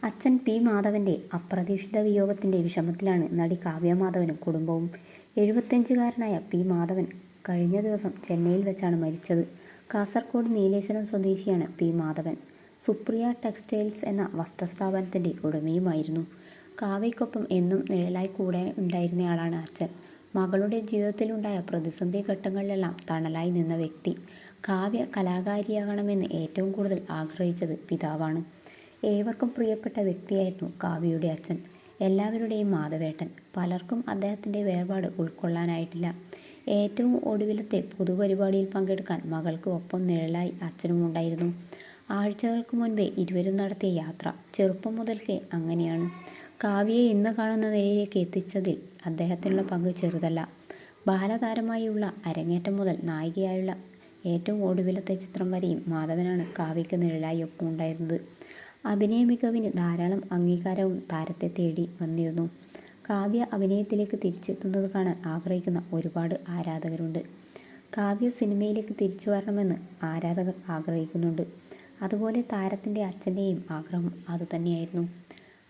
അച്ഛൻ പി. മാധവന്റെ അപ്രതീക്ഷിത വിയോഗത്തിന്റെ വിഷമത്തിലാണ് നടി കാവ്യ മാധവനും കുടുംബവും. 75-കാരനായ പി. മാധവൻ കഴിഞ്ഞ ദിവസം ചെന്നൈയിൽ വെച്ചാണ് മരിച്ചത്. കാസർഗോഡ് നീലേശ്വരം സ്വദേശിയാണ് പി. മാധവൻ. സുപ്രിയ ടെക്സ്റ്റൈൽസ് എന്ന വസ്ത്രസ്ഥാപനത്തിന്റെ ഉടമയുമായിരുന്നു. കാവ്യയ്ക്കൊപ്പം എന്നും നിഴലായി കൂടെ ഉണ്ടായിരുന്നയാളാണ് അച്ഛൻ. മകളുടെ ജീവിതത്തിലുണ്ടായ പ്രതിസന്ധി ഘട്ടങ്ങളിലെല്ലാം തണലായി നിന്ന വ്യക്തി. കാവ്യ കലാകാരിയാകണമെന്ന് ഏറ്റവും കൂടുതൽ ആഗ്രഹിച്ചത് പിതാവാണ്. ഏവർക്കും പ്രിയപ്പെട്ട വ്യക്തിയായിരുന്നു കാവ്യയുടെ അച്ഛൻ, എല്ലാവരുടെയും മാധവേട്ടൻ. പലർക്കും അദ്ദേഹത്തിൻ്റെ വേർപാട് ഉൾക്കൊള്ളാനായിട്ടില്ല. ഏറ്റവും ഒടുവിലത്തെ പൊതുപരിപാടിയിൽ പങ്കെടുക്കാൻ മകൾക്ക് ഒപ്പം നിഴലായി അച്ഛനും ഉണ്ടായിരുന്നു. ആഴ്ചകൾക്ക് മുൻപേ ഇരുവരും നടത്തിയ യാത്ര ചെറുപ്പം മുതൽക്കേ അങ്ങനെയാണ്. കാവ്യയെ ഇന്ന് കാണുന്ന നിലയിലേക്ക് എത്തിച്ചതിൽ അദ്ദേഹത്തിനുള്ള പങ്ക് ചെറുതല്ല. ബാലതാരമായുള്ള അരങ്ങേറ്റം മുതൽ നായികയായുള്ള ഏറ്റവും ഒടുവിലത്തെ ചിത്രം വരെയും മാധവനാണ് കാവ്യയ്ക്ക് നിഴലായി ഒപ്പം ഉണ്ടായിരുന്നത്. അഭിനയ മികവിന് ധാരാളം അംഗീകാരവും താരത്തെ തേടി വന്നിരുന്നു. കാവ്യ അഭിനയത്തിലേക്ക് തിരിച്ചെത്തുന്നത് കാണാൻ ആഗ്രഹിക്കുന്ന ഒരുപാട് ആരാധകരുണ്ട്. കാവ്യ സിനിമയിലേക്ക് തിരിച്ചു വരണമെന്ന് ആരാധകർ ആഗ്രഹിക്കുന്നുണ്ട്. അതുപോലെ താരത്തിൻ്റെ അച്ഛൻ്റെയും ആഗ്രഹം അതുതന്നെയായിരുന്നു.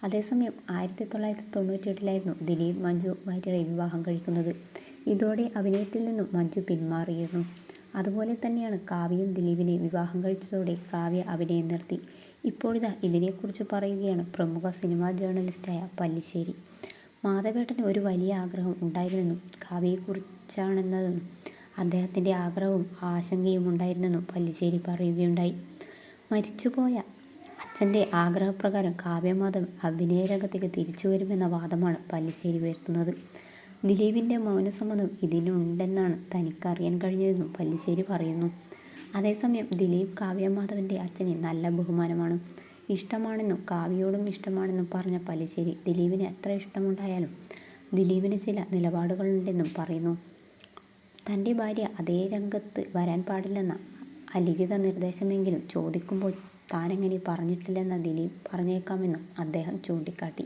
അതേസമയം 1998-ലായിരുന്നു ദിലീപ് മഞ്ജു വാര്യരെ വിവാഹം കഴിക്കുന്നത്. ഇതോടെ അഭിനയത്തിൽ നിന്നും മഞ്ജു പിന്മാറിയിരുന്നു. അതുപോലെ തന്നെയാണ് കാവ്യയും ദിലീപിനെ വിവാഹം കഴിച്ചതോടെ കാവ്യ അഭിനയം നിർത്തി. ഇപ്പോഴിതാ ഇതിനെക്കുറിച്ച് പറയുകയാണ് പ്രമുഖ സിനിമാ ജേർണലിസ്റ്റായ പല്ലിശ്ശേരി. മാധവേട്ടന് ഒരു വലിയ ആഗ്രഹം ഉണ്ടായിരുന്നെന്നും കാവ്യയെക്കുറിച്ചാണെന്നതും അദ്ദേഹത്തിൻ്റെ ആഗ്രഹവും ആശങ്കയും ഉണ്ടായിരുന്നെന്നും പല്ലിശ്ശേരി പറയുകയുണ്ടായി. മരിച്ചുപോയ അച്ഛൻ്റെ ആഗ്രഹപ്രകാരം കാവ്യ മാധവൻ അഭിനയരംഗത്തേക്ക് തിരിച്ചു വരുമെന്ന വാദമാണ് പല്ലിശ്ശേരി ഉയർത്തുന്നത്. ദിലീപിൻ്റെ മൗനസമ്മതം ഇതിനുണ്ടെന്നാണ് തനിക്കറിയാൻ കഴിഞ്ഞതെന്നും പല്ലിശ്ശേരി പറയുന്നു. അതേസമയം ദിലീപ് കാവ്യ മാധവന്റെ അച്ഛനെ നല്ല ബഹുമാനമാണ്, ഇഷ്ടമാണെന്നും കാവ്യയോടും ഇഷ്ടമാണെന്നും പറഞ്ഞ പല്ലിശ്ശേരി ദിലീപിന് എത്ര ഇഷ്ടമുണ്ടായാലും ദിലീപിന് ചില നിലപാടുകളുണ്ടെന്നും പറയുന്നു. തൻ്റെ ഭാര്യ അതേ രംഗത്ത് വരാൻ പാടില്ലെന്ന അലിഖിത നിർദ്ദേശമെങ്കിലും ചോദിക്കുമ്പോൾ താനെങ്ങനെ പറഞ്ഞിട്ടില്ലെന്ന ദിലീപ് പറഞ്ഞേക്കാമെന്നും അദ്ദേഹം ചൂണ്ടിക്കാട്ടി.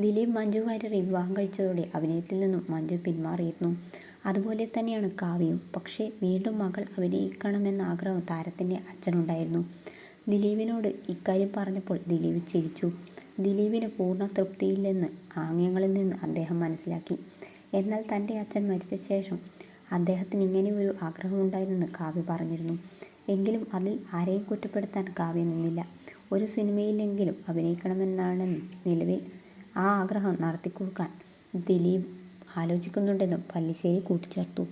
ദിലീപ് മഞ്ജു വാര്യരെ വിവാഹം കഴിച്ചതോടെ അഭിനയത്തിൽ നിന്നും മഞ്ജു പിന്മാറിയിരുന്നു. അതുപോലെ തന്നെയാണ് കാവ്യയും. പക്ഷേ വീണ്ടും മകൾ അഭിനയിക്കണമെന്ന ആഗ്രഹം താരത്തിൻ്റെ അച്ഛനുണ്ടായിരുന്നു. ദിലീപിനോട് ഇക്കാര്യം പറഞ്ഞപ്പോൾ ദിലീപ് ചിരിച്ചു. ദിലീപിന് പൂർണ്ണ തൃപ്തിയില്ലെന്ന് ആംഗ്യങ്ങളിൽ നിന്ന് അദ്ദേഹം മനസ്സിലാക്കി. എന്നാൽ തൻ്റെ അച്ഛൻ മരിച്ച ശേഷം അദ്ദേഹത്തിന് ഇങ്ങനെ ഒരു ആഗ്രഹമുണ്ടായിരുന്നെന്ന് കാവ്യ പറഞ്ഞിരുന്നു. എങ്കിലും അതിൽ ആരെയും കുറ്റപ്പെടുത്താൻ കാവ്യ നിന്നില്ല. ഒരു സിനിമയിലെങ്കിലും അഭിനയിക്കണമെന്നാണെന്നും നിലവിൽ ആ ആഗ്രഹം നടത്തിക്കൊടുക്കാൻ ദിലീപ് ആലോചിക്കുന്നുണ്ടെന്നും പല്ലിശ്ശേരി കൂട്ടിച്ചേർത്തു.